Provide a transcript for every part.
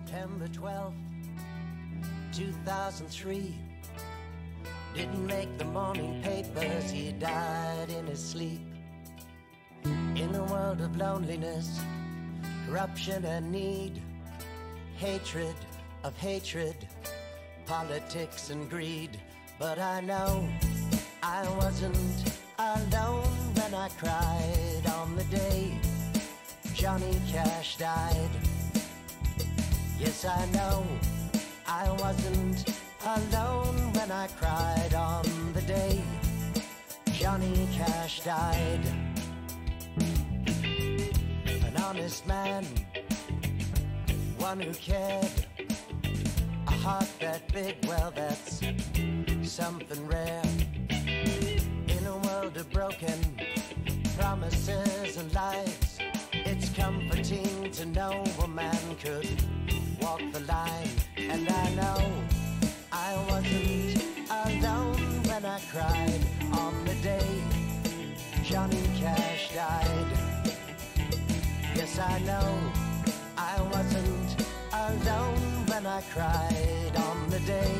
September 12th, 2003. Didn't make the morning papers, he died in his sleep. In a world of loneliness, corruption and need, hatred of hatred, politics and greed. But I know I wasn't alone when I cried on the day Johnny Cash died. Yes, I know I wasn't alone when I cried on the day Johnny Cash died. An honest man, one who cared, a heart that big, well, that's something rare. In a world of broken promises and lies, it's comforting to know a man could walk the line. And I know I wasn't alone when I cried on the day Johnny Cash died. Yes, I know I wasn't alone when I cried on the day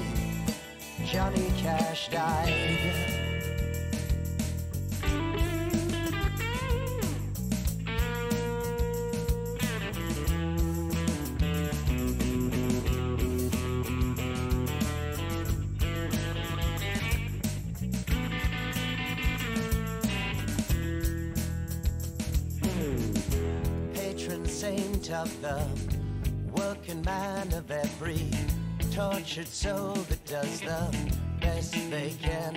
Johnny Cash died. Saint of the working man, of every tortured soul that does the best they can.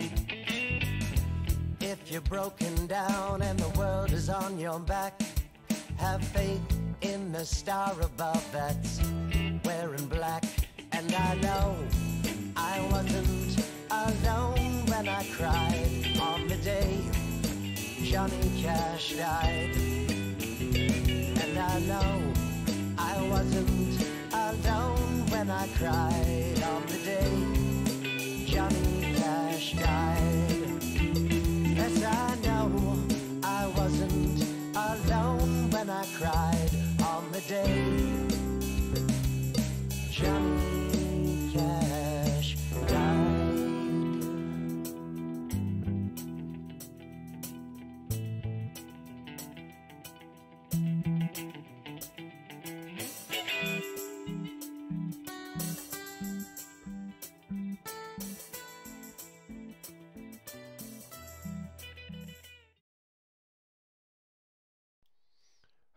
If you're broken down and the world is on your back, have faith in the star above that's wearing black. And I know I wasn't alone when I cried on the day Johnny Cash died. And I know I wasn't alone when I cried on the day Johnny Cash died. Yes, I know I wasn't alone when I cried on the day Johnny Cash died.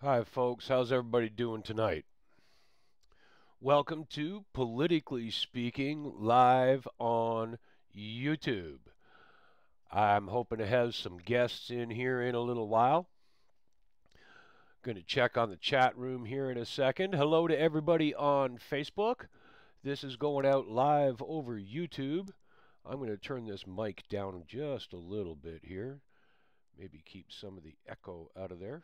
Hi folks, how's everybody doing tonight? Welcome to Politically Speaking live on YouTube. I'm hoping to have some guests in here in a little while. Going to check on the chat room here in a second. Hello to everybody on Facebook. This is going out live over YouTube. I'm going to turn this mic down just a little bit here. Maybe keep some of the echo out of there.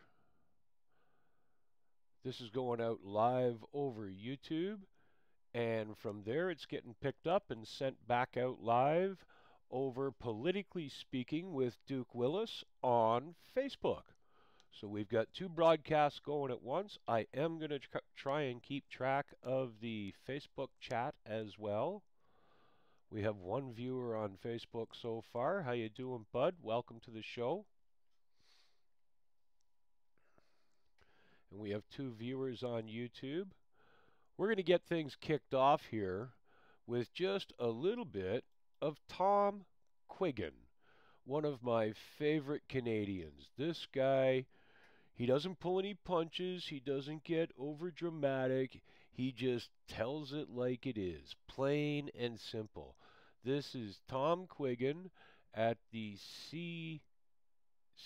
This is going out live over YouTube, and from there it's getting picked up and sent back out live over Politically Speaking with Duke Willis on Facebook. So we've got two broadcasts going at once. I am going to try and keep track of the Facebook chat as well. We have one viewer on Facebook so far. How you doing, bud? Welcome to the show. And we have two viewers on YouTube. We're going to get things kicked off here with just a little bit of Tom Quiggin, one of my favorite Canadians. This guy, he doesn't pull any punches, he doesn't get over dramatic, he just tells it like it is, plain and simple. This is Tom Quiggin at the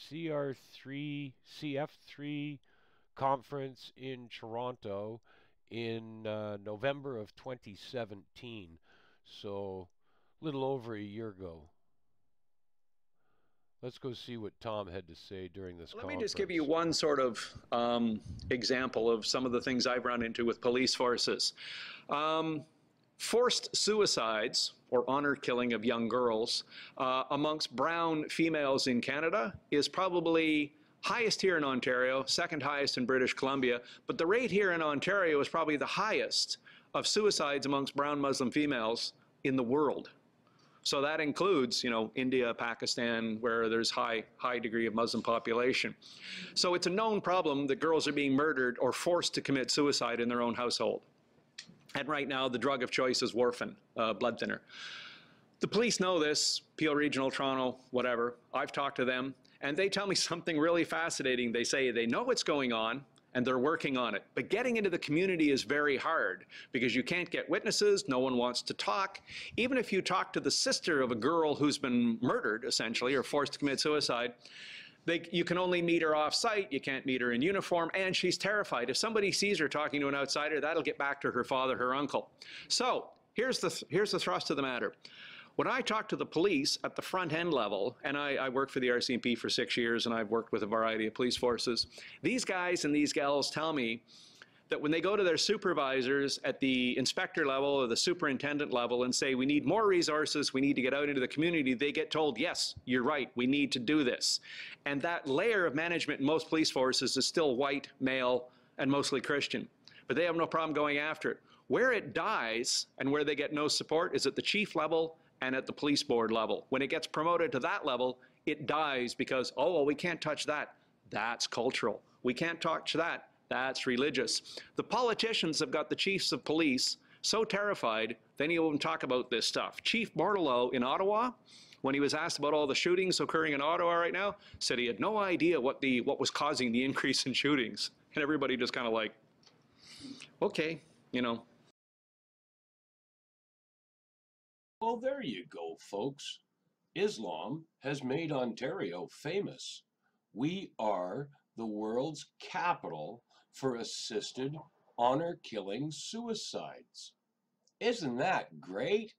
CF3 conference in Toronto in November of 2017, so a little over a year ago. Let's go see what Tom had to say during this conference. Let me just give you one sort of example of some of the things I've run into with police forces. Forced suicides or honor killing of young girls amongst brown females in Canada is probably highest here in Ontario, second highest in British Columbia, but the rate here in Ontario is probably the highest of suicides amongst brown Muslim females in the world. So that includes, India, Pakistan, where there's high degree of Muslim population. So it's a known problem that girls are being murdered or forced to commit suicide in their own household. And right now, the drug of choice is warfarin, blood thinner. The police know this, Peel Regional, Toronto, whatever. I've talked to them, and they tell me something really fascinating. They say they know what's going on, and they're working on it. But getting into the community is very hard because you can't get witnesses, no one wants to talk. Even if you talk to the sister of a girl who's been murdered, essentially, or forced to commit suicide, you can only meet her off-site, you can't meet her in uniform, and she's terrified. If somebody sees her talking to an outsider, that'll get back to her father, her uncle. So here's the thrust of the matter. When I talk to the police at the front end level, and I worked for the RCMP for 6 years, and I've worked with a variety of police forces, these guys and these gals tell me that when they go to their supervisors at the inspector level or the superintendent level and say, we need more resources, we need to get out into the community, they get told, yes, you're right, we need to do this. And that layer of management in most police forces is still white, male, and mostly Christian. But they have no problem going after it. Where it dies and where they get no support is at the chief level and at the police board level. When it gets promoted to that level, it dies because, oh, well, we can't touch that. That's cultural. We can't touch that. That's religious. The politicians have got the chiefs of police so terrified, they don't even talk about this stuff. Chief Bordelot in Ottawa, when he was asked about all the shootings occurring in Ottawa right now, said he had no idea what was causing the increase in shootings. And everybody just kind of like, okay, Well, there you go, folks. Islam has made Ontario famous. We are the world's capital for assisted honor-killing suicides. Isn't that great?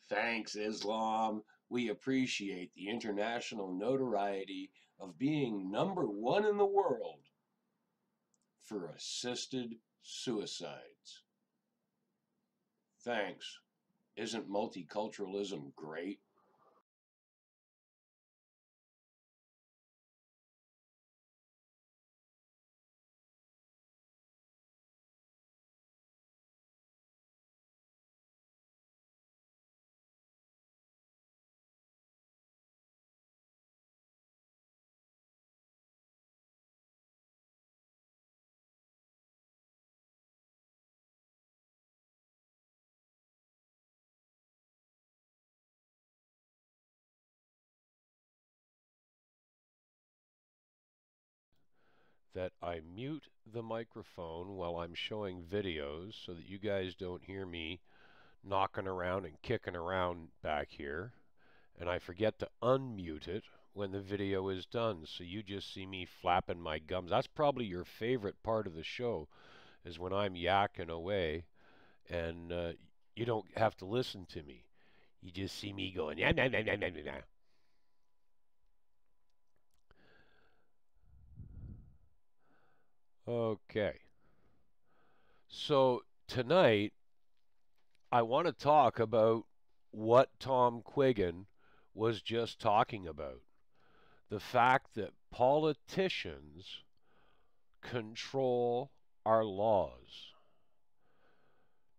Thanks, Islam. We appreciate the international notoriety of being #1 in the world for assisted suicides. Thanks. Isn't multiculturalism great? That I mute the microphone while I'm showing videos so that you guys don't hear me knocking around and kicking around back here. And I forget to unmute it when the video is done, so you just see me flapping my gums. That's probably your favorite part of the show, is when I'm yakking away and you don't have to listen to me. You just see me going, yeah, nah, nah, nah, nah, nah. Okay. So tonight, I want to talk about what Tom Quiggin was just talking about. The fact that politicians control our laws.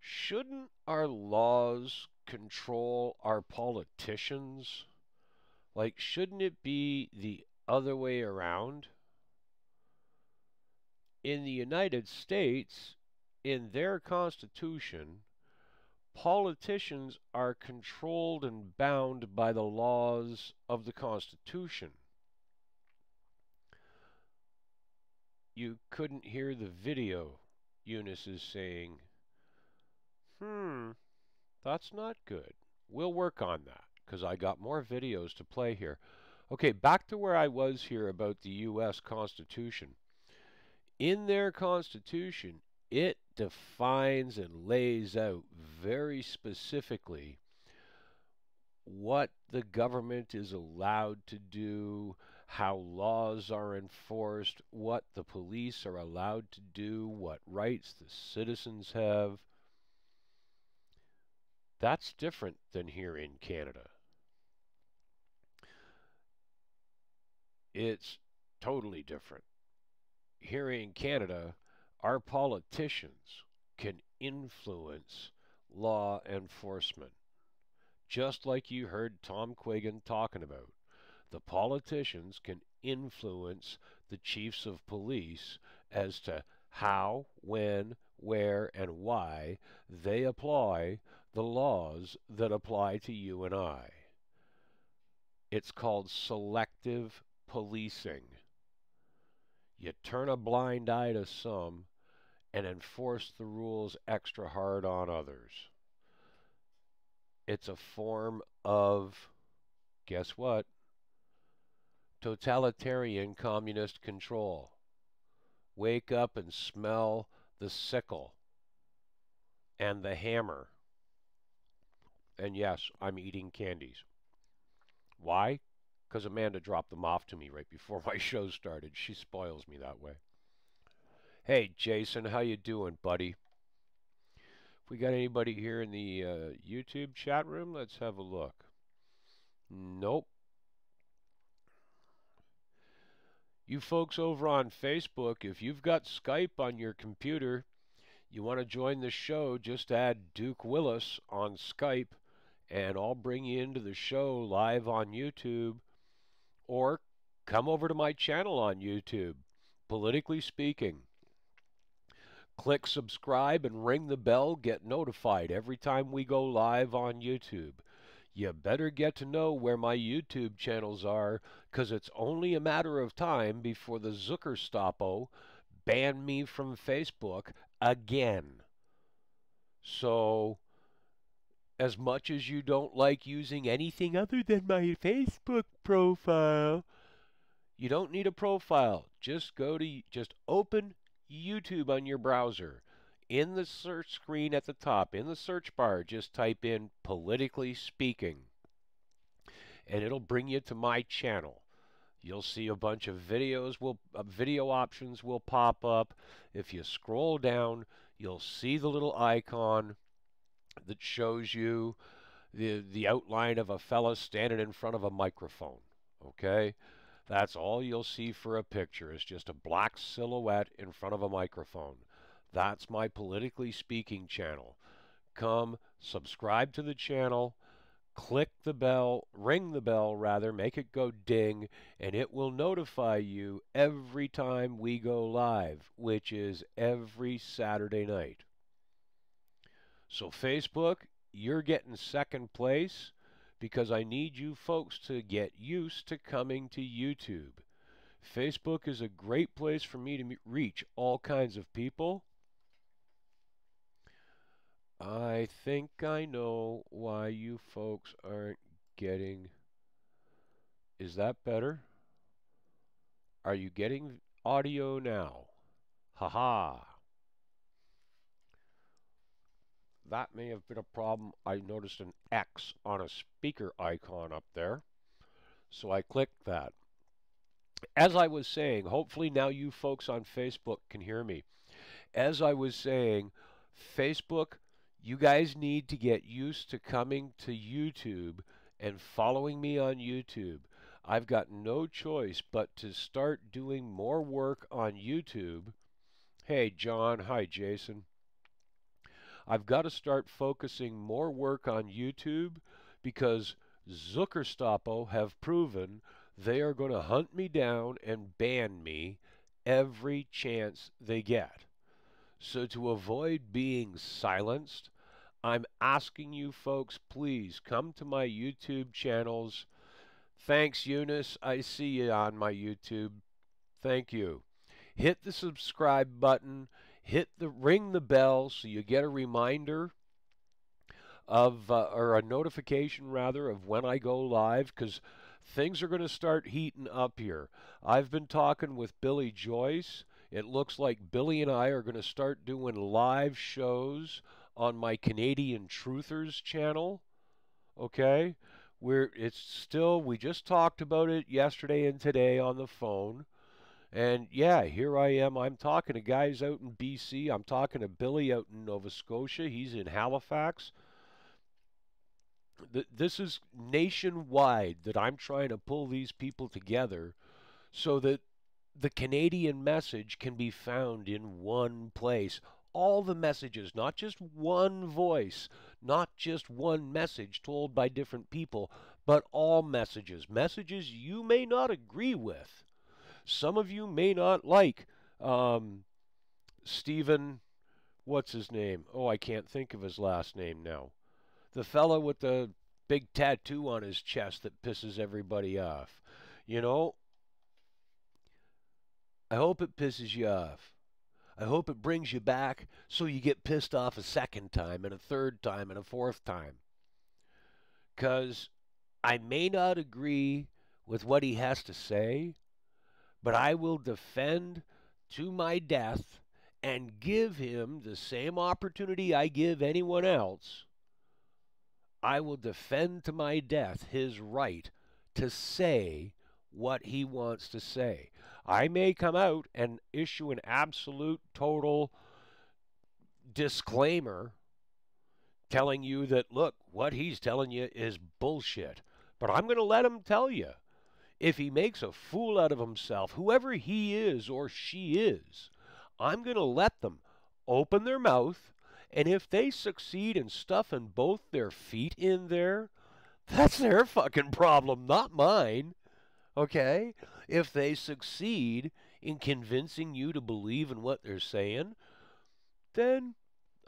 Shouldn't our laws control our politicians? Like, shouldn't it be the other way around? In the United States, in their Constitution, politicians are controlled and bound by the laws of the Constitution. You couldn't hear the video, Eunice is saying. That's not good. We'll work on that, because I got more videos to play here. Okay, back to where I was here about the U.S. Constitution. In their Constitution, it defines and lays out very specifically what the government is allowed to do, how laws are enforced, what the police are allowed to do, what rights the citizens have. That's different than here in Canada. It's totally different. Here in Canada, our politicians can influence law enforcement. Just like you heard Tom Quiggin talking about. The politicians can influence the chiefs of police as to how, when, where, and why they apply the laws that apply to you and I. It's called selective policing. You turn a blind eye to some and enforce the rules extra hard on others. It's a form of, guess what? Totalitarian communist control. Wake up and smell the sickle and the hammer. And yes, I'm eating candies. Why? Because Amanda dropped them off to me right before my show started. She spoils me that way. Hey, Jason, how you doing, buddy? If we got anybody here in the YouTube chat room, let's have a look. Nope. You folks over on Facebook, if you've got Skype on your computer, you want to join the show, just add Duke Willis on Skype, and I'll bring you into the show live on YouTube. Or come over to my channel on YouTube, Politically Speaking. Click subscribe and ring the bell, get notified every time we go live on YouTube. You better get to know where my YouTube channels are, because it's only a matter of time before the Zuckerstapo ban me from Facebook again. So, as much as you don't like using anything other than my Facebook profile, you don't need a profile. Just open YouTube on your browser. In the search screen at the top, in the search bar, just type in Politically Speaking, and it'll bring you to my channel. You'll see a bunch of videos, video options will pop up. If you scroll down, you'll see the little icon that shows you the outline of a fella standing in front of a microphone. Okay? That's all you'll see for a picture, is just a black silhouette in front of a microphone. That's my Politically Speaking channel. Come, subscribe to the channel, click the bell, ring the bell rather, make it go ding, and it will notify you every time we go live, which is every Saturday night. So Facebook, you're getting second place because I need you folks to get used to coming to YouTube. Facebook is a great place for me to reach all kinds of people. I think I know why you folks aren't getting... Is that better? Are you getting audio now? Haha. That may have been a problem. I noticed an X on a speaker icon up there, so I clicked that. As I was saying, hopefully now you folks on Facebook can hear me. As I was saying, Facebook, you guys need to get used to coming to YouTube and following me on YouTube. I've got no choice but to start doing more work on YouTube. Hey, John. Hi, Jason. I've got to start focusing more work on YouTube because Zuckerstapo have proven they are going to hunt me down and ban me every chance they get. So to avoid being silenced, I'm asking you folks, please come to my YouTube channels. Thanks, Eunice. I see you on my YouTube. Thank you. Hit the subscribe button. Ring the bell so you get a reminder of, or a notification rather, of when I go live, because things are going to start heating up here. I've been talking with Billy Joyce. It looks like Billy and I are going to start doing live shows on my Canadian Truthers channel. Okay? We just talked about it yesterday and today on the phone. And yeah, here I am. I'm talking to guys out in BC. I'm talking to Billy out in Nova Scotia. He's in Halifax. This is nationwide that I'm trying to pull these people together so that the Canadian message can be found in one place. all the messages, not just one voice, not just one message told by different people, but all messages. Messages you may not agree with. Some of you may not like Stephen, what's his name? Oh, I can't think of his last name now. The fellow with the big tattoo on his chest that pisses everybody off. You know, I hope it pisses you off. I hope it brings you back so you get pissed off a second time and a third time and a fourth time. Because I may not agree with what he has to say, but I will defend to my death and give him the same opportunity I give anyone else. I will defend to my death his right to say what he wants to say. I may come out and issue an absolute total disclaimer telling you that, look, what he's telling you is bullshit. But I'm going to let him tell you. If he makes a fool out of himself, whoever he is or she is, I'm going to let them open their mouth, and if they succeed in stuffing both their feet in there, that's their fucking problem, not mine. Okay? If they succeed in convincing you to believe in what they're saying, then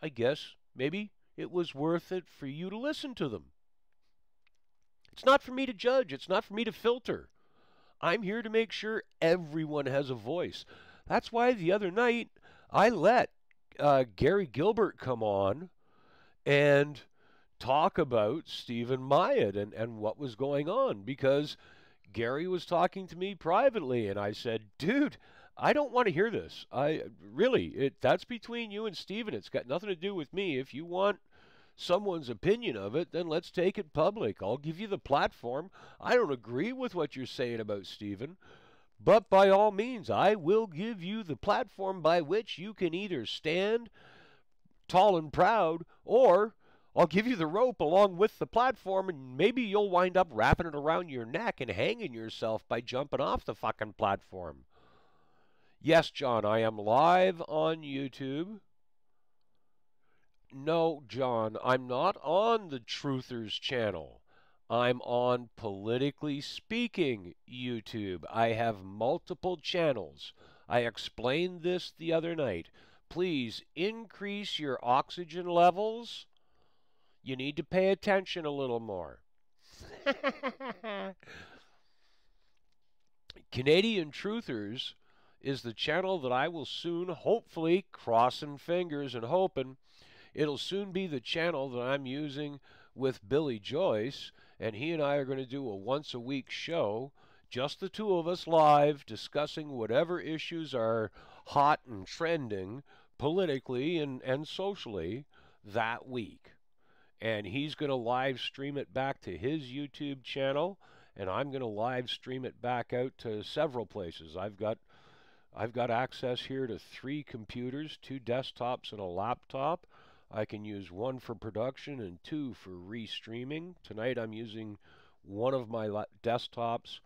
I guess maybe it was worth it for you to listen to them. It's not for me to judge. It's not for me to filter. I'm here to make sure everyone has a voice. That's why the other night I let Gary Gilbert come on and talk about Stephen Myatt and what was going on, because Gary was talking to me privately, and I said, dude, I don't want to hear this. That's between you and Stephen. It's got nothing to do with me. If you want someone's opinion of it, then let's take it public. I'll give you the platform. I don't agree with what you're saying about Stephen, but by all means, I will give you the platform by which you can either stand tall and proud, or I'll give you the rope along with the platform, and maybe you'll wind up wrapping it around your neck and hanging yourself by jumping off the fucking platform. Yes, John, I am live on YouTube. No, John, I'm not on the Truthers channel. I'm on Politically Speaking YouTube. I have multiple channels. I explained this the other night. Please increase your oxygen levels. You need to pay attention a little more. Canadian Truthers is the channel that I will soon, hopefully, crossing fingers and hoping, it'll soon be the channel that I'm using with Billy Joyce, and he and I are going to do a once-a-week show, just the two of us live, discussing whatever issues are hot and trending politically and socially that week. And he's going to live stream it back to his YouTube channel, and I'm going to live stream it back out to several places. I've got access here to 3 computers, 2 desktops, and a laptop. I can use 1 for production and 2 for restreaming. Tonight I'm using one of my desktops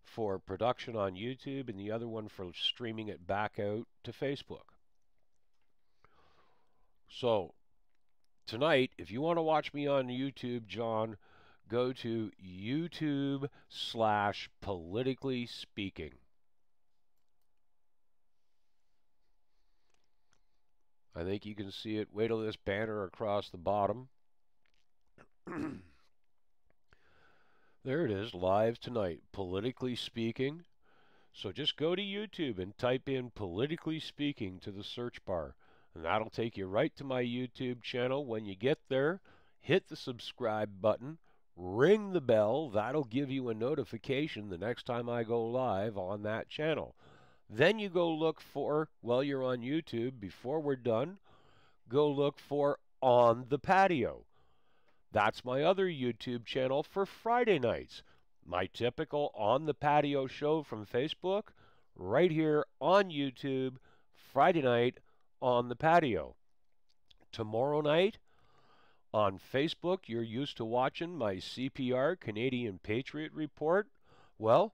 for production on YouTube and the other one for streaming it back out to Facebook. So tonight, if you want to watch me on YouTube, John, go to YouTube/Politically Speaking. I think you can see it. Wait till this banner across the bottom. There it is, live tonight, Politically Speaking. So just go to YouTube and type in Politically Speaking to the search bar, and that'll take you right to my YouTube channel. When you get there, hit the subscribe button, ring the bell. That'll give you a notification the next time I go live on that channel. Then you go look for, while you're on YouTube, before we're done, go look for On the Patio. That's my other YouTube channel for Friday nights. My typical On the Patio show from Facebook, right here on YouTube, Friday night, On the Patio. Tomorrow night, on Facebook, you're used to watching my CPR, Canadian Patriot Report. Well,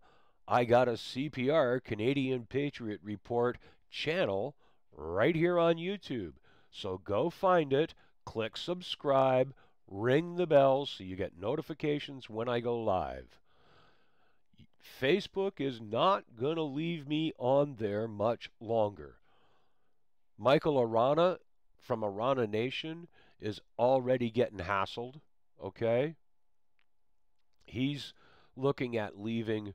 I got a CPR, Canadian Patriot Report channel right here on YouTube. So go find it, click subscribe, ring the bell so you get notifications when I go live. Facebook is not going to leave me on there much longer. Michael Arana from Arana Nation is already getting hassled, okay? He's looking at leaving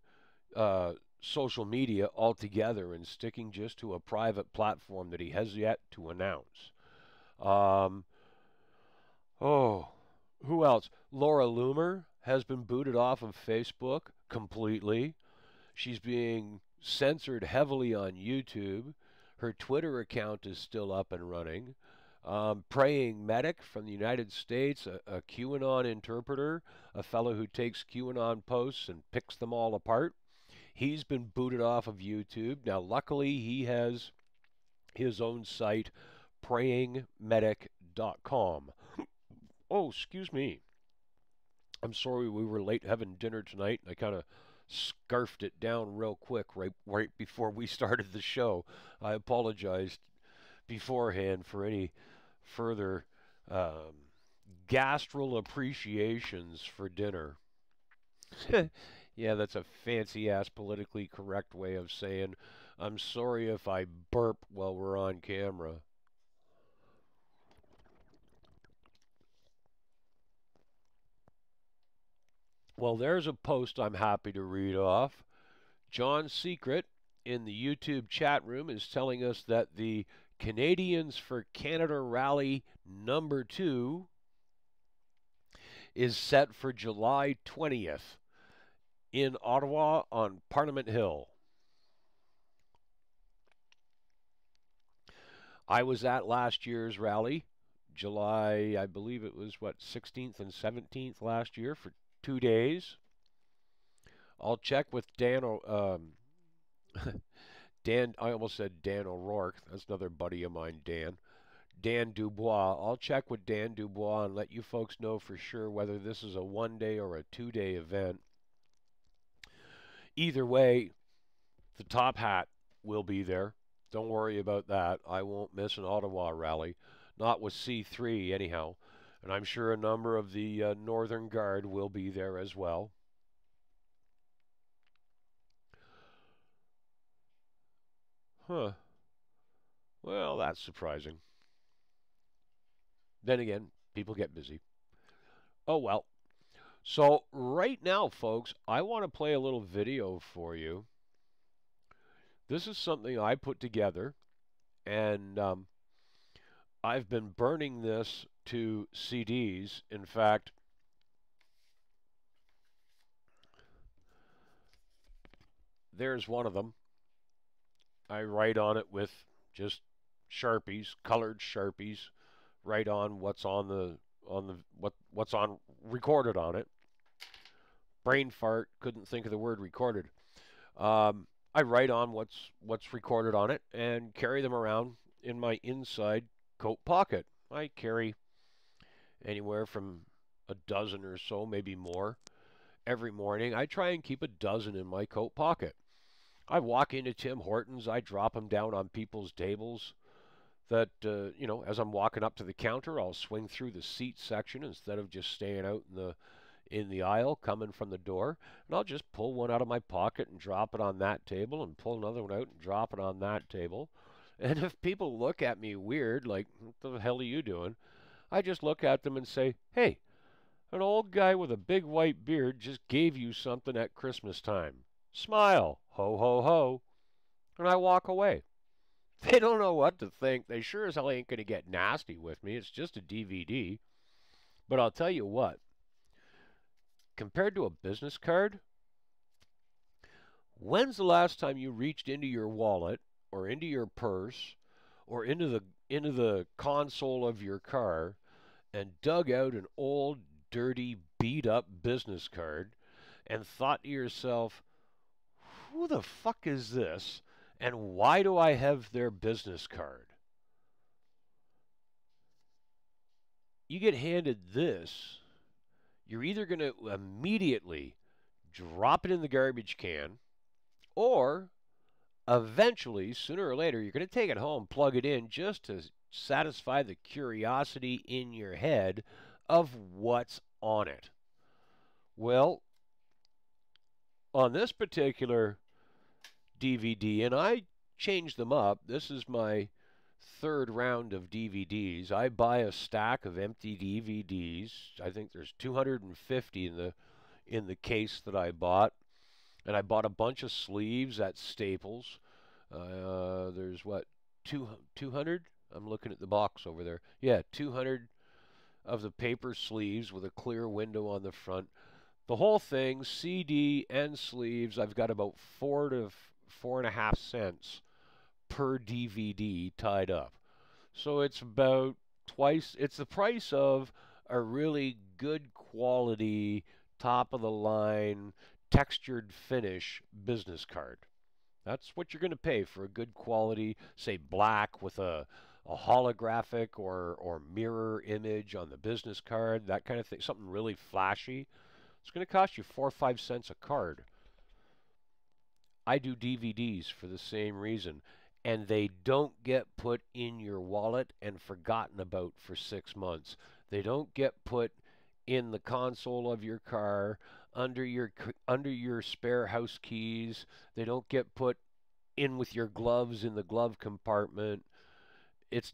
social media altogether and sticking just to a private platform that he has yet to announce. Who else? Laura Loomer has been booted off of Facebook completely. She's being censored heavily on YouTube. Her Twitter account is still up and running. Praying Medic from the United States, a QAnon interpreter, a fellow who takes QAnon posts and picks them all apart. He's been booted off of YouTube. Now, luckily, he has his own site, prayingmedic.com. Oh, excuse me. I'm sorry we were late having dinner tonight. I kind of scarfed it down real quick right before we started the show. I apologized beforehand for any further gastral appreciations for dinner. Yeah, that's a fancy-ass politically correct way of saying I'm sorry if I burp while we're on camera. Well, there's a post I'm happy to read off. John Secret in the YouTube chat room is telling us that the Canadians for Canada Rally number 2 is set for July 20th in Ottawa on Parliament Hill. I was at last year's rally, July, I believe it was, 16th and 17th last year for 2 days. I'll check with Dan, I almost said Dan O'Rourke. That's another buddy of mine, Dan Dubois. I'll check with Dan Dubois and let you folks know for sure whether this is a 1-day or a 2-day event. Either way, the top hat will be there. Don't worry about that. I won't miss an Ottawa rally. Not with C3 anyhow. And I'm sure a number of the Northern Guard will be there as well. Huh. Well, that's surprising. Then again, people get busy. Oh well. So right now, folks, I want to play a little video for you. This is something I put together, and I've been burning this to CDs. In fact, there's one of them. I write on it with just Sharpies, colored Sharpies, write on what's on what's on recorded on it. Brain fart, couldn't think of the word recorded. I write on what's recorded on it and carry them around in my inside coat pocket. I carry anywhere from a dozen or so, maybe more, every morning. I try and keep a dozen in my coat pocket. I walk into Tim Hortons, I drop them down on people's tables. That, as I'm walking up to the counter, I'll swing through the seat section instead of just staying out in the aisle coming from the door, and I'll just pull one out of my pocket and drop it on that table and pull another one out and drop it on that table. And if people look at me weird, like, what the hell are you doing? I just look at them and say, hey, an old guy with a big white beard just gave you something at Christmas time. Smile, ho, ho, ho. And I walk away. They don't know what to think. They sure as hell ain't going to get nasty with me. It's just a DVD. But I'll tell you what. Compared to a business card, when's the last time you reached into your wallet or into your purse or into the console of your car and dug out an old, dirty, beat-up business card and thought to yourself, who the fuck is this and why do I have their business card? You get handed this, you're either going to immediately drop it in the garbage can, or eventually, sooner or later, you're going to take it home, plug it in, just to satisfy the curiosity in your head of what's on it. Well, on this particular DVD, and I changed them up. This is my third round of DVDs. I buy a stack of empty DVDs. I think there's 250 in the case that I bought, and I bought a bunch of sleeves at Staples. There's what, 200? I'm looking at the box over there. Yeah, 200 of the paper sleeves with a clear window on the front. The whole thing, CD and sleeves, I've got about 4 to 4.5 cents per DVD tied up. So it's about twice, it's the price of a really good quality, top of the line, textured finish business card. That's what you're going to pay for a good quality, say black with a holographic or mirror image on the business card, that kind of thing, something really flashy. It's going to cost you 4 or 5 cents a card. I do DVDs for the same reason, and they don't get put in your wallet and forgotten about for 6 months. They don't get put in the console of your car, under your spare house keys. They don't get put in with your gloves in the glove compartment.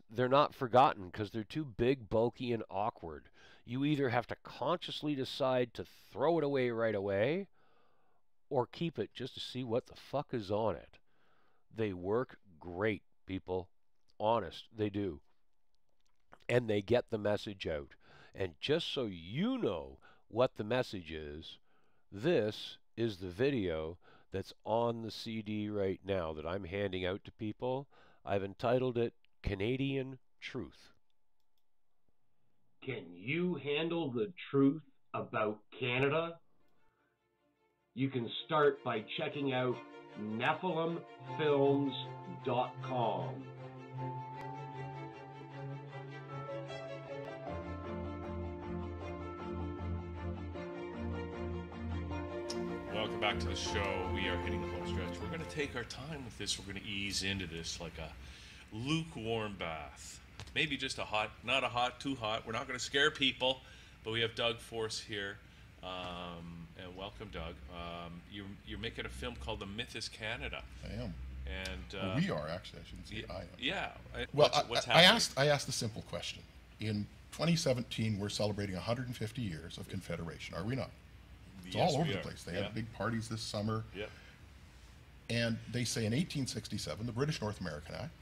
They're not forgotten because they're too big, bulky, and awkward. You either have to consciously decide to throw it away right away or keep it just to see what the fuck is on it. They work great, people. Honest, they do. And they get the message out. And just so you know what the message is, this is the video that's on the CD right now that I'm handing out to people. I've entitled it Canadian Truth. Can you handle the truth about Canada? You can start by checking out NephilimFilms.com. Welcome back to the show. We are hitting the home stretch. We're going to take our time with this. We're going to ease into this like a lukewarm bath. Maybe just a hot, not a hot, too hot. We're not going to scare people, but we have Doug Force here. And welcome, Doug. You're making a film called The Myth is Canada. I am. And well, we are, actually. I shouldn't say I am. Yeah. Well, what's happening? I asked a simple question. In 2017, we're celebrating 150 years of Confederation, are we not? It's Yes, all over we the are. place. They Yeah. had big parties this summer. Yep. And they say in 1867, the British North American Act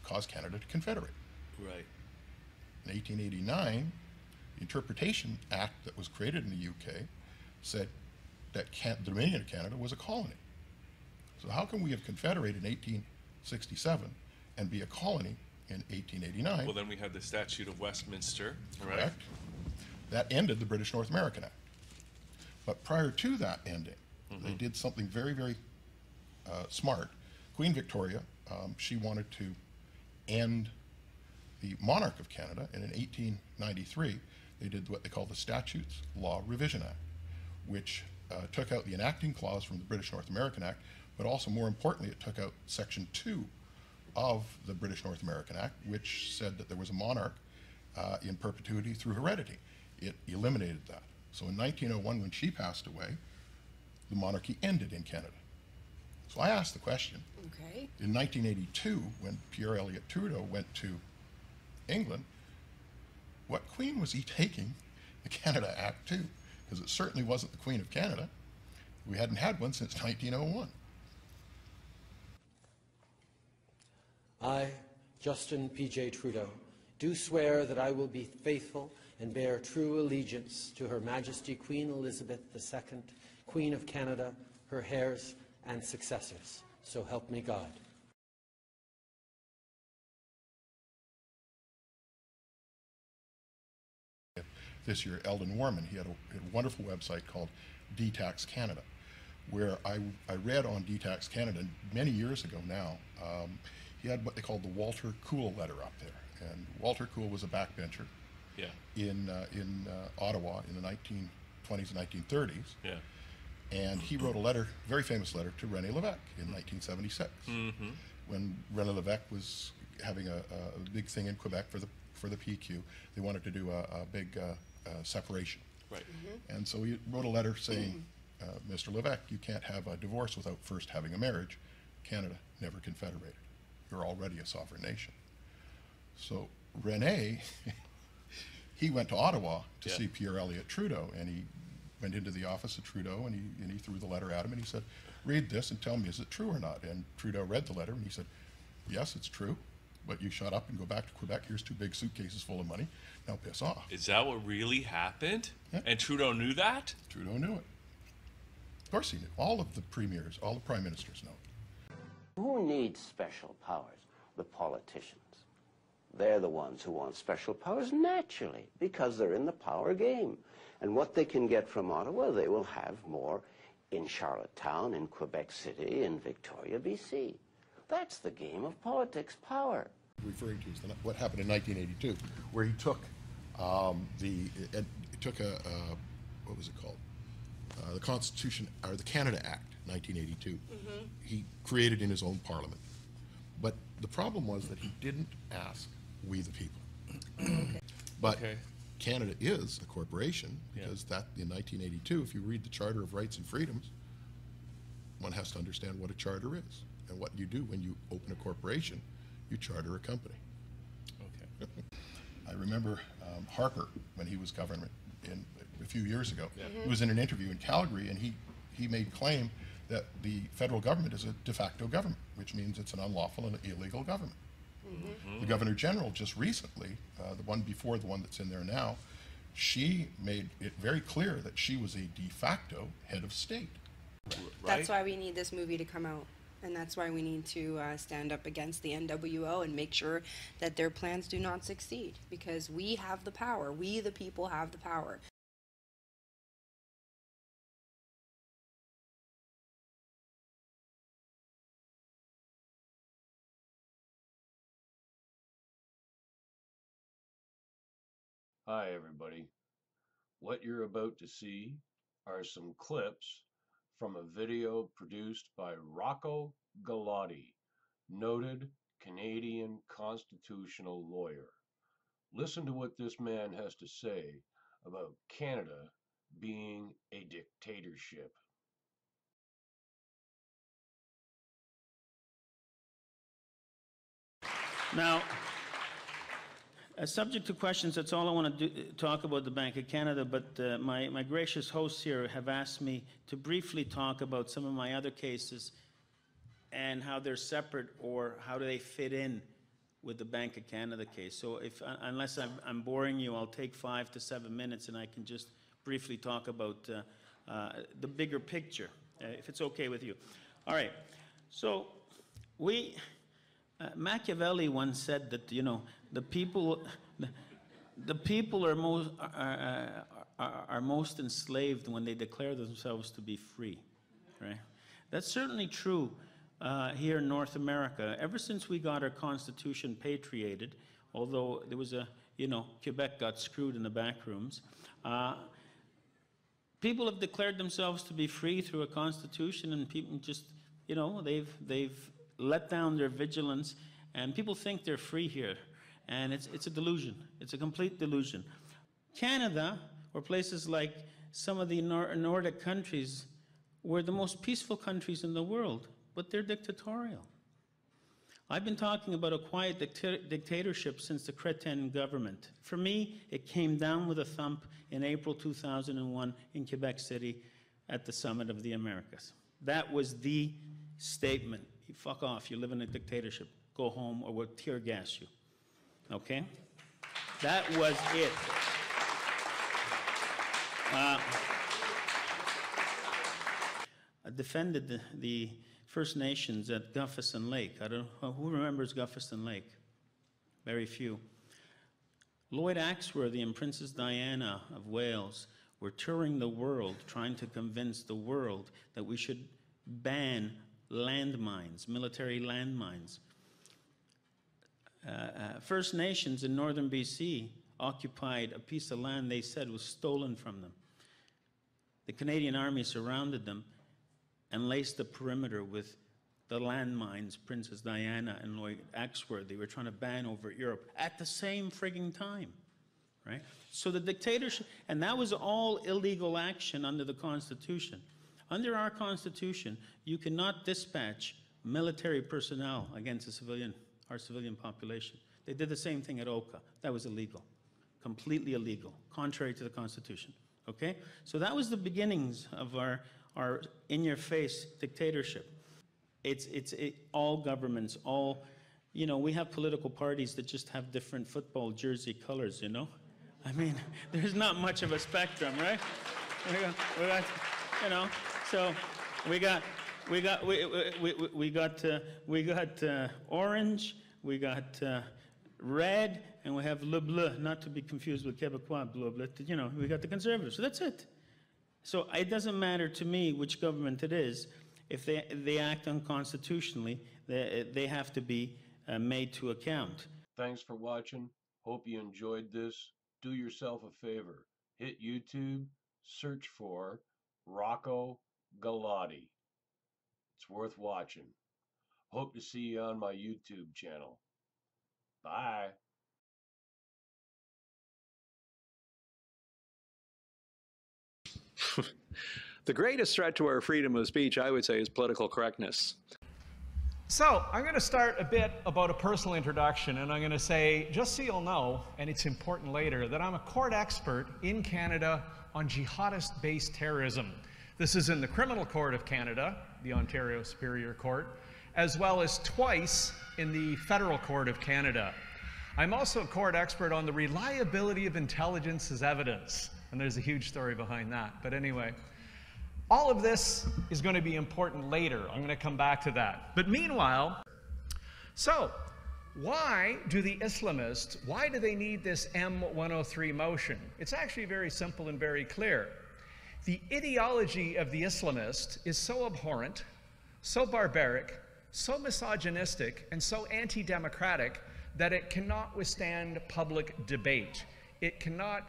caused Canada to confederate. Right. In 1889, the Interpretation Act that was created in the UK said that the Dominion of Canada was a colony. So how can we have confederated in 1867 and be a colony in 1889? Well, then we had the Statute of Westminster, right? Correct. That ended the British North American Act. But prior to that ending, they did something very, very smart. Queen Victoria, she wanted to end the monarch of Canada, and in 1893, they did what they call the Statutes Law Revision Act, which took out the enacting clause from the British North American Act, but also more importantly, it took out Section 2 of the British North American Act, which said that there was a monarch in perpetuity through heredity. It eliminated that. So in 1901, when she passed away, the monarchy ended in Canada. So I asked the question, Okay. in 1982, when Pierre Elliott Trudeau went to England, what queen was he taking the Canada Act to? Because it certainly wasn't the Queen of Canada. We hadn't had one since 1901. I, Justin P.J. Trudeau, do swear that I will be faithful and bear true allegiance to Her Majesty Queen Elizabeth II, Queen of Canada, her heirs and successors. So help me God. This year, Eldon Warman, he had a wonderful website called DTax Canada, where I read on DTax Canada many years ago now. He had what they called the Walter Cool letter up there, and Walter Cool was a backbencher in Ottawa in the 1920s and 1930s. Yeah. And he wrote a letter, very famous letter, to René Lévesque in 1976, when René Lévesque was having a big thing in Quebec for the PQ. They wanted to do a big separation. Right. And so he wrote a letter saying, Mr. Levesque, you can't have a divorce without first having a marriage. Canada never confederated. You're already a sovereign nation. So René, he went to Ottawa to see Pierre Elliott Trudeau, and he went into the office of Trudeau, and he threw the letter at him, and he said, read this and tell me, is it true or not? And Trudeau read the letter, and he said, yes, it's true, but you shut up and go back to Quebec. Here's 2 big suitcases full of money. Now piss off. Is that what really happened? Yeah. And Trudeau knew that? Trudeau knew it. Of course he knew. All of the premiers, all the prime ministers know it. Who needs special powers? The politicians. They're the ones who want special powers naturally, because they're in the power game. And what they can get from Ottawa, they will have more in Charlottetown, in Quebec City, in Victoria, BC. That's the game of politics, power. Referring to is what happened in 1982, where he took what was it called? The Constitution, or the Canada Act, 1982. He created in his own parliament. But the problem was that he didn't ask we the people. But Canada is a corporation, because that in 1982, if you read the Charter of Rights and Freedoms, one has to understand what a charter is and what you do when you open a corporation. You charter a company. Okay. I remember Harper, when he was government a few years ago, he was in an interview in Calgary, and he made claim that the federal government is a de facto government, which means it's an unlawful and illegal government. The Governor General just recently, the one before the one that's in there now, she made it very clear that she was a de facto head of state. Right? That's why we need this movie to come out. And that's why we need to stand up against the NWO and make sure that their plans do not succeed. Because we have the power. We, the people, have the power. Hi, everybody. What you're about to see are some clips from a video produced by Rocco Galati, noted Canadian constitutional lawyer. Listen to what this man has to say about Canada being a dictatorship. Now, subject to questions, that's all I want to talk about the Bank of Canada, but my gracious hosts here have asked me to briefly talk about some of my other cases and how they're separate, or how do they fit in with the Bank of Canada case. So unless I'm boring you, I'll take 5 to 7 minutes, and I can just briefly talk about the bigger picture, if it's okay with you. All right. So Machiavelli once said that, you know, the people are most enslaved when they declare themselves to be free, right? That's certainly true here in North America. Ever since we got our Constitution patriated, although there was Quebec got screwed in the back rooms, people have declared themselves to be free through a Constitution, and people just, they've let down their vigilance, and people think they're free here. And it's a delusion. It's a complete delusion. Canada, or places like some of the Nordic countries, were the most peaceful countries in the world, but they're dictatorial. I've been talking about a quiet dictatorship since the Crétin government. For me, it came down with a thump in April 2001 in Quebec City at the Summit of the Americas. That was the statement. You fuck off, you live in a dictatorship. Go home or we'll tear gas you. Okay? That was it. I defended the First Nations at Gufferson Lake. I don't know, who remembers Gufferson Lake? Very few. Lloyd Axworthy and Princess Diana of Wales were touring the world trying to convince the world that we should ban landmines, military landmines. First Nations in northern BC occupied a piece of land they said was stolen from them. The Canadian Army surrounded them and laced the perimeter with the landmines Princess Diana and Lloyd Axworthy were trying to ban over Europe at the same frigging time, right? So the dictatorship, and that was all illegal action under the Constitution. Under our Constitution, you cannot dispatch military personnel against our civilian population. They did the same thing at Oka. That was illegal, completely illegal, contrary to the Constitution, okay? So that was the beginnings of our in-your-face dictatorship. All governments, we have political parties that just have different football jersey colors, you know? I mean, there's not much of a spectrum, right? So we got orange, we got red, and we have le bleu, not to be confused with Québécois bleu bleu. We got the Conservatives. So that's it. So it doesn't matter to me which government it is. If they act unconstitutionally, they have to be made to account. Thanks for watching. Hope you enjoyed this. Do yourself a favor. Hit YouTube, search for Rocco Galati. It's worth watching. Hope to see you on my YouTube channel. Bye. The greatest threat to our freedom of speech, I would say, is political correctness. So I'm going to start a bit about a personal introduction, and I'm going to say, just so you'll know, and it's important later, that I'm a court expert in Canada on jihadist-based terrorism. This is in the Criminal Court of Canada, the Ontario Superior Court, as well as twice in the Federal Court of Canada. I'm also a court expert on the reliability of intelligence as evidence, and there's a huge story behind that. But anyway, all of this is going to be important later. I'm going to come back to that. But meanwhile, so why do the Islamists, why do they need this M103 motion? It's actually very simple and very clear. The ideology of the Islamist is so abhorrent, so barbaric, so misogynistic, and so anti-democratic that it cannot withstand public debate. It cannot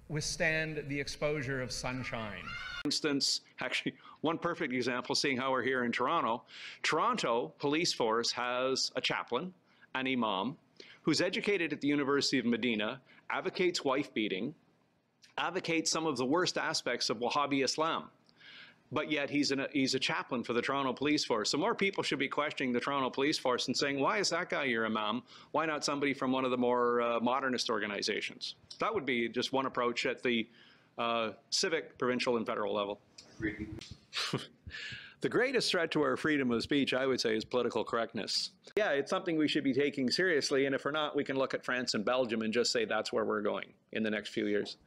withstand the exposure of sunshine. For instance, actually, one perfect example, seeing how we're here in Toronto. Toronto police force has a chaplain, an imam, who's educated at the University of Medina, advocates wife beating, advocates some of the worst aspects of Wahhabi Islam. But yet he's a chaplain for the Toronto Police Force. So more people should be questioning the Toronto Police Force and saying, why is that guy your imam? Why not somebody from one of the more modernist organizations? That would be just one approach at the civic, provincial, and federal level. The greatest threat to our freedom of speech, I would say, is political correctness. Yeah, it's something we should be taking seriously, and if we're not, we can look at France and Belgium and just say that's where we're going in the next few years.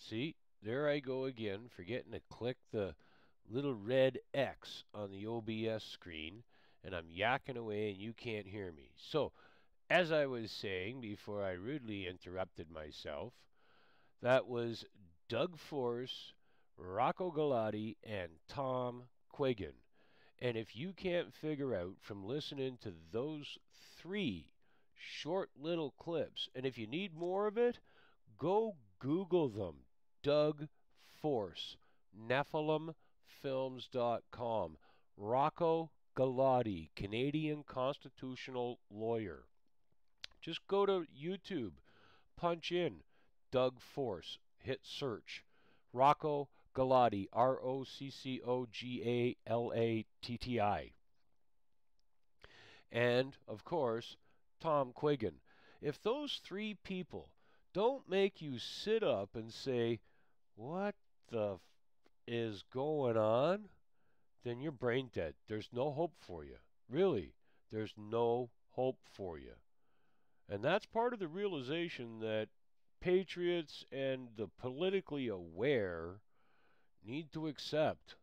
See, there I go again, forgetting to click the little red X on the OBS screen, and I'm yakking away and you can't hear me. So, as I was saying before I rudely interrupted myself, that was Doug Force, Rocco Galati, and Tom Quiggin. And if you can't figure out from listening to those three short little clips, and if you need more of it, go Google them. Doug Force, NephilimFilms.com. Rocco Galati, Canadian constitutional lawyer. Just go to YouTube, punch in Doug Force, hit search. Rocco Galati, ROCCOGALATTI. And, of course, Tom Quiggin. If those three people don't make you sit up and say, what the is going on? Then you're brain dead. There's no hope for you. Really, there's no hope for you. And that's part of the realization that patriots and the politically aware need to accept.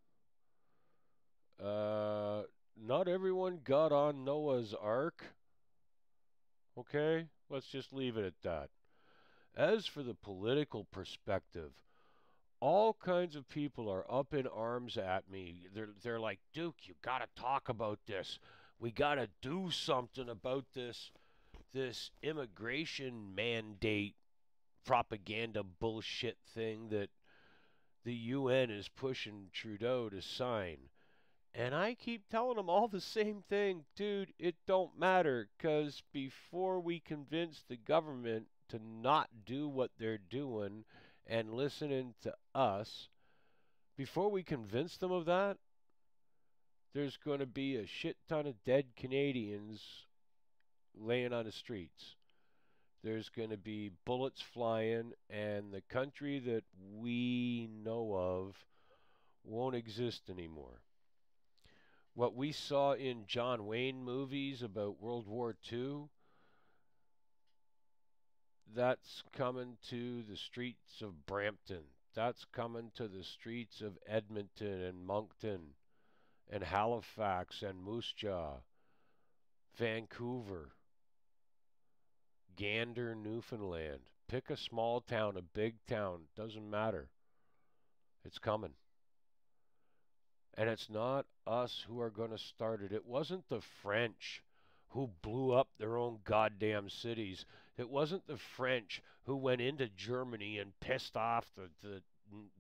Not everyone got on Noah's Ark. Okay? Let's just leave it at that. As for the political perspective, all kinds of people are up in arms at me. They're like, Duke, you got to talk about this. We got to do something about this immigration mandate propaganda bullshit thing that the UN is pushing Trudeau to sign. And I keep telling them all the same thing. Dude, it don't matter, because before we convince the government to not do what they're doing and listening to us, before we convince them of that, there's going to be a shit ton of dead Canadians laying on the streets. There's going to be bullets flying, and the country that we know of won't exist anymore. What we saw in John Wayne movies about World War II, that's coming to the streets of Brampton. That's coming to the streets of Edmonton and Moncton and Halifax and Moose Jaw, Vancouver, Gander, Newfoundland. Pick a small town, a big town, doesn't matter. It's coming. And it's not us who are going to start it. It wasn't the French who blew up their own goddamn cities. It wasn't the French who went into Germany and pissed off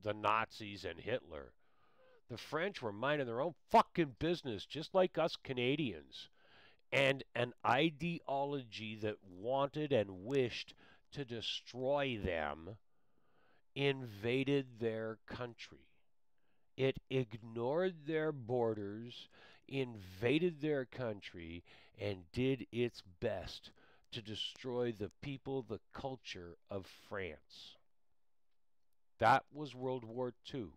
the Nazis and Hitler. The French were minding their own fucking business, just like us Canadians. And an ideology that wanted and wished to destroy them invaded their country. It ignored their borders, invaded their country, and did its best to destroy the people, the culture of France. That was World War II.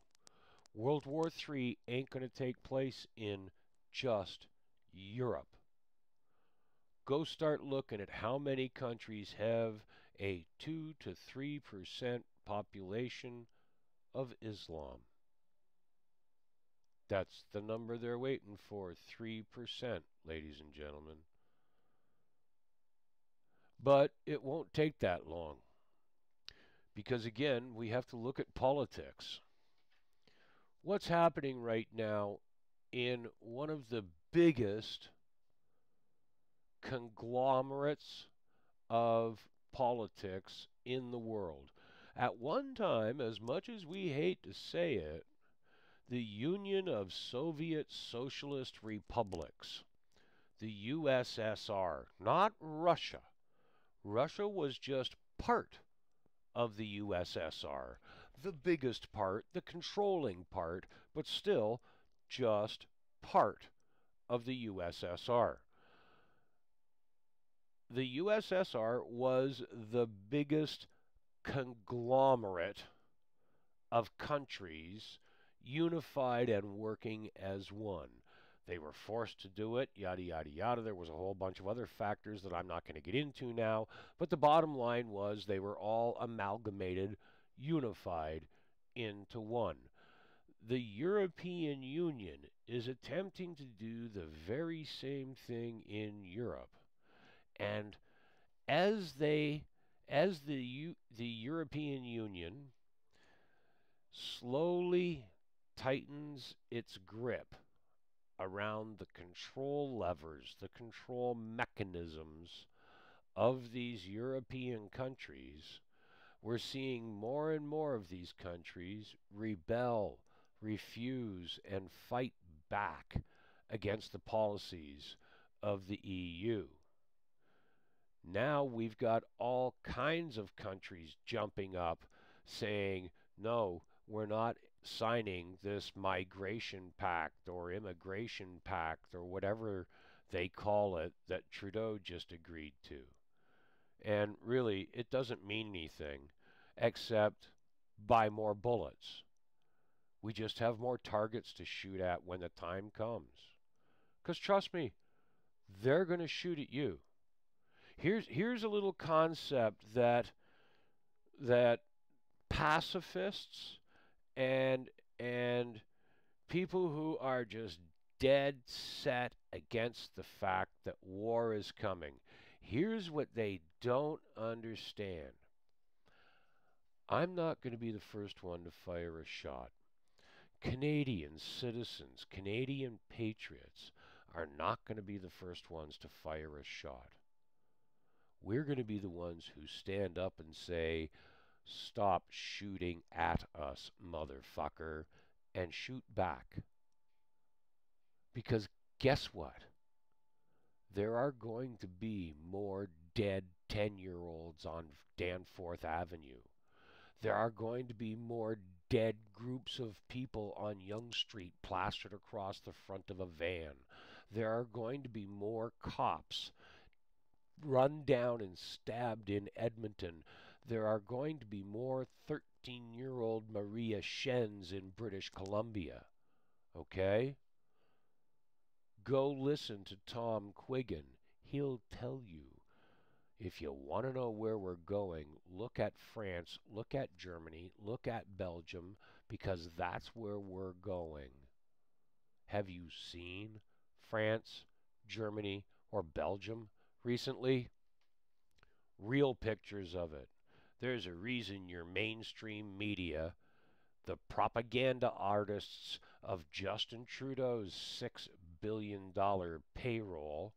World War III ain't going to take place in just Europe. Go start looking at how many countries have a 2 to 3% population of Islam. That's the number they're waiting for, 3%, ladies and gentlemen. But it won't take that long. Because again, we have to look at politics. What's happening right now in one of the biggest conglomerates of politics in the world? At one time, as much as we hate to say it, the Union of Soviet Socialist Republics, the USSR, not Russia. Russia was just part of the USSR, the biggest part, the controlling part, but still just part of the USSR. The USSR was the biggest conglomerate of countries unified and working as one. They were forced to do it, yada, yada, yada. There was a whole bunch of other factors that I'm not going to get into now. But the bottom line was they were all amalgamated, unified into one. The European Union is attempting to do the very same thing in Europe. And as the European Union slowly tightens its grip around the control levers, the control mechanisms of these European countries, we're seeing more and more of these countries rebel, refuse, and fight back against the policies of the EU. Now we've got all kinds of countries jumping up saying, no, we're not signing this migration pact or immigration pact or whatever they call it that Trudeau just agreed to. And really, it doesn't mean anything except buy more bullets. We just have more targets to shoot at when the time comes. Because trust me, they're going to shoot at you. Here's a little concept that pacifists and people who are just dead set against the fact that war is coming. Here's what they don't understand. I'm not going to be the first one to fire a shot. Canadian citizens, Canadian patriots are not going to be the first ones to fire a shot. We're going to be the ones who stand up and say, stop shooting at us, motherfucker, and shoot back. Because guess what? There are going to be more dead 10-year-olds on Danforth Avenue. There are going to be more dead groups of people on Yonge Street plastered across the front of a van. There are going to be more cops run down and stabbed in Edmonton. There are going to be more 13-year-old Maria Shens in British Columbia. Okay? Go listen to Tom Quiggin. He'll tell you. If you want to know where we're going, look at France, look at Germany, look at Belgium, because that's where we're going. Have you seen France, Germany, or Belgium recently? Real pictures of it. There's a reason your mainstream media, the propaganda artists of Justin Trudeau's $6 billion payroll,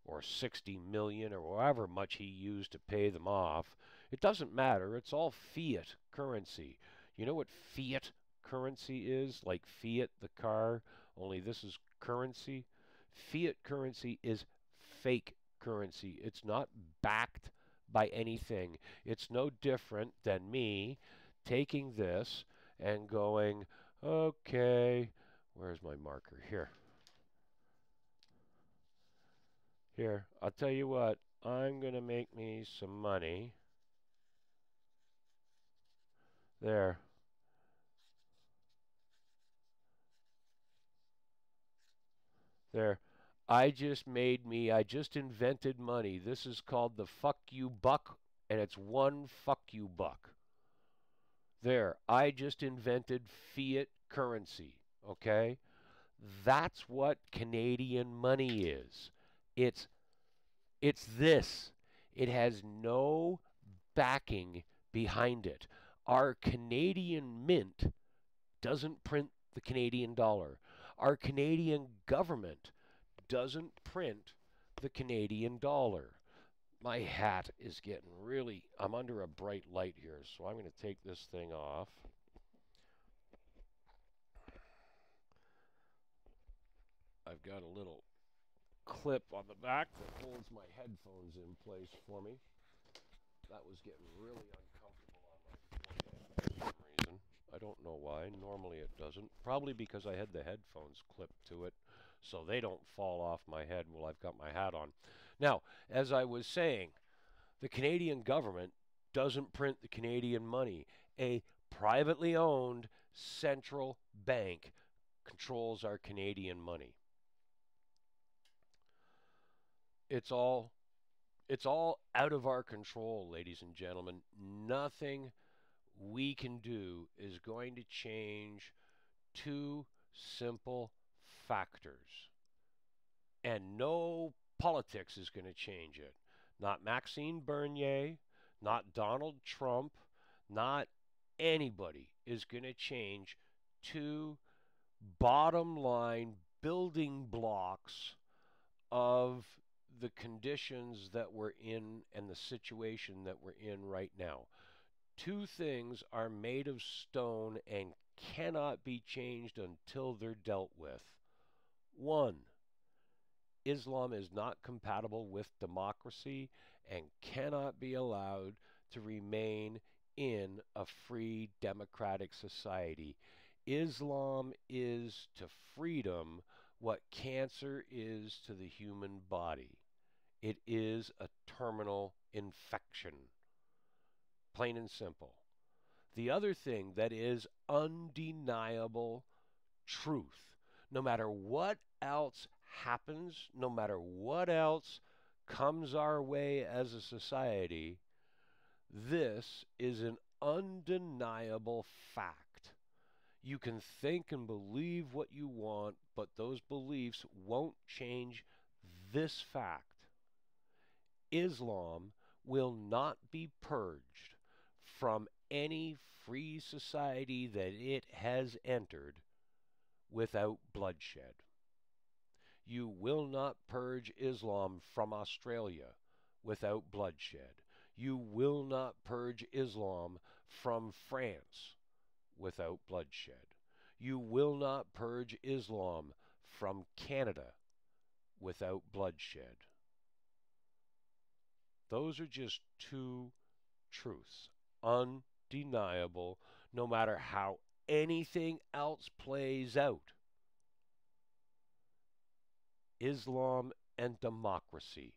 or 60 million, or however much he used to pay them off. It doesn't matter. It's all fiat currency. You know what fiat currency is? Like Fiat, the car, only this is currency. Fiat currency is fake currency. It's not backed by anything. It's no different than me taking this and going, okay, where's my marker? Here, I'll tell you what, I'm going to make me some money. There. There. I just invented money. This is called the fuck you buck, and it's one fuck you buck. There. I just invented fiat currency, okay? That's what Canadian money is. It's this. It has no backing behind it. Our Canadian mint doesn't print the Canadian dollar. Our Canadian government doesn't print the Canadian dollar. My hat is getting really, I'm under a bright light here, so I'm going to take this thing off. I've got a little clip on the back that holds my headphones in place for me. That was getting really uncomfortable on my forehead for some reason. I don't know why. Normally it doesn't. Probably because I had the headphones clipped to it so they don't fall off my head while I've got my hat on. Now, as I was saying, the Canadian government doesn't print the Canadian money. A privately owned central bank controls our Canadian money. It's all out of our control, ladies and gentlemen. Nothing we can do is going to change two simple factors. And no politics is going to change it. Not Maxime Bernier, not Donald Trump, not anybody is going to change two bottom line building blocks of the conditions that we're in and the situation that we're in right now. Two things are made of stone and cannot be changed until they're dealt with. One, Islam is not compatible with democracy and cannot be allowed to remain in a free democratic society. Islam is to freedom what cancer is to the human body. It is a terminal infection. Plain and simple. The other thing that is undeniable truth, no matter what else happens, no matter what else comes our way as a society, this is an undeniable fact. You can think and believe what you want, but those beliefs won't change this fact. Islam will not be purged from any free society that it has entered without bloodshed. You will not purge Islam from Australia without bloodshed. You will not purge Islam from France without bloodshed. You will not purge Islam from Canada without bloodshed. Those are just two truths, undeniable, no matter how anything else plays out. Islam and democracy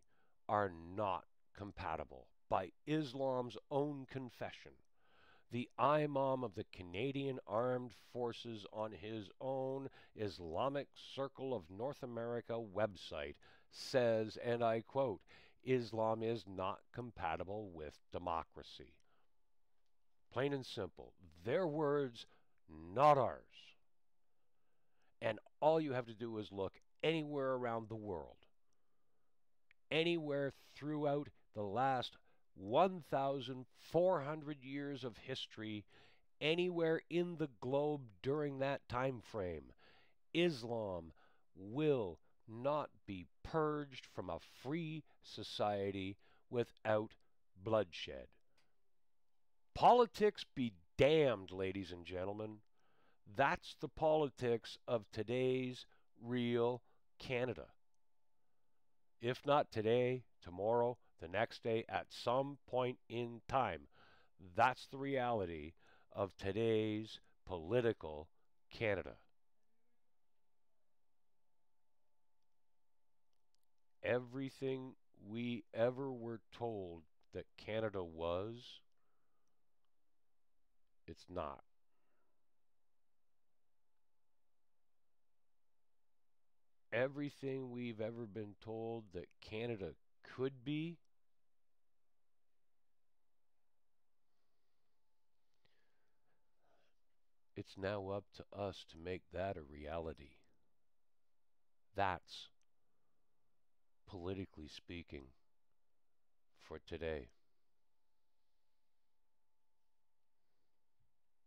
are not compatible by Islam's own confession. The Imam of the Canadian Armed Forces on his own Islamic Circle of North America website says, and I quote, Islam is not compatible with democracy. Plain and simple. Their words, not ours. And all you have to do is look anywhere around the world, anywhere throughout the last 1,400 years of history, anywhere in the globe during that time frame, Islam will not be purged from a free society without bloodshed. Politics be damned, ladies and gentlemen. That's the politics of today's real Canada. If not today, tomorrow, the next day, at some point in time. That's the reality of today's political Canada. Everything we ever were told that Canada was, it's not. Everything we've ever been told that Canada could be, it's now up to us to make that a reality. That's politically speaking for today.